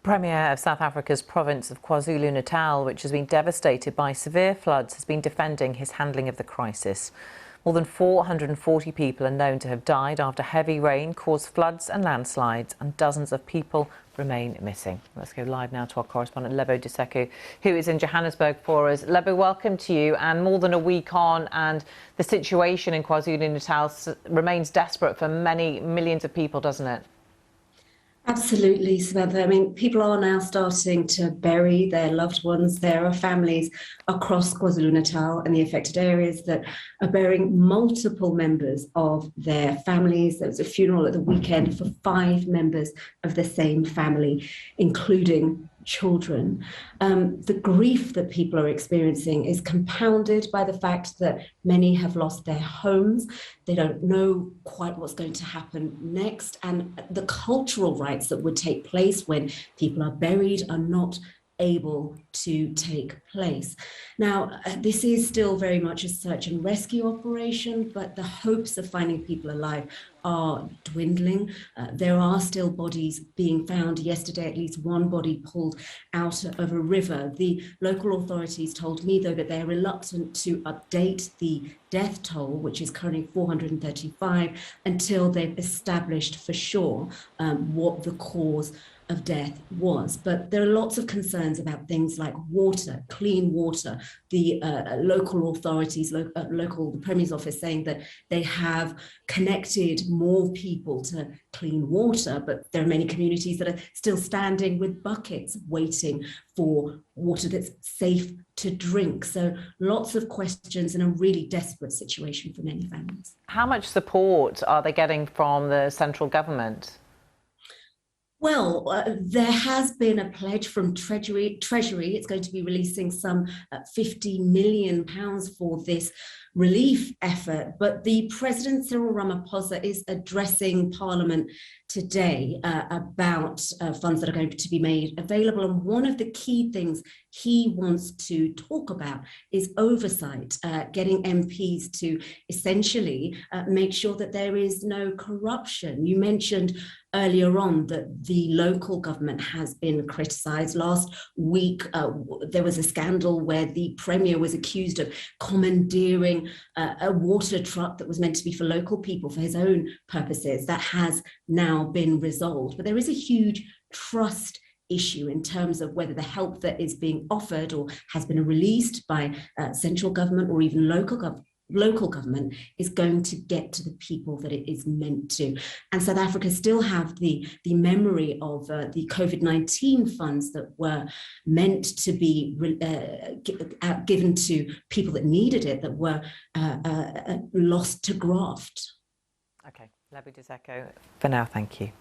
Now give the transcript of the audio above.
Premier of South Africa's province of KwaZulu-Natal, which has been devastated by severe floods, has been defending his handling of the crisis. More than 440 people are known to have died after heavy rain caused floods and landslides, and dozens of people remain missing. Let's go live now to our correspondent Lebo Diseko, who is in Johannesburg for us. Lebo, welcome to you. And more than a week on, and the situation in KwaZulu-Natal remains desperate for many millions of people, doesn't it? Absolutely, Samantha. I mean, people are now starting to bury their loved ones. There are families across KwaZulu-Natal and the affected areas that are burying multiple members of their families. There was a funeral at the weekend for 5 members of the same family, including children. The grief that people are experiencing is compounded by the fact that many have lost their homes. They don't know quite what's going to happen next, and the cultural rites that would take place when people are buried are not able to take place. Now, this is still very much a search and rescue operation, but the hopes of finding people alive are dwindling. There are still bodies being found. Yesterday, at least one body pulled out of a river. The local authorities told me, though, that they're reluctant to update the death toll, which is currently 435, until they've established for sure what the cause of death was. But there are lots of concerns about things like water, clean water. The local authorities, the Premier's office, saying that they have connected more people to clean water, but there are many communities that are still standing with buckets waiting for water that's safe to drink. So lots of questions and a really desperate situation for many families. How much support are they getting from the central government? Well, there has been a pledge from Treasury. It's going to be releasing some £50 million for this relief effort. But the President, Cyril Ramaphosa, is addressing Parliament today about funds that are going to be made available. And one of the key things he wants to talk about is oversight, getting MPs to essentially make sure that there is no corruption. You mentioned earlier on that the local government has been criticised. Last week, there was a scandal where the Premier was accused of commandeering a water truck that was meant to be for local people for his own purposes. That has now been resolved. But there is a huge trust issue in terms of whether the help that is being offered or has been released by central government or even local government is going to get to the people that it is meant to. And South Africa still have the memory of the COVID-19 funds that were meant to be given to people that needed it, that were lost to graft. Okay, Lebo Diseko, for now, thank you.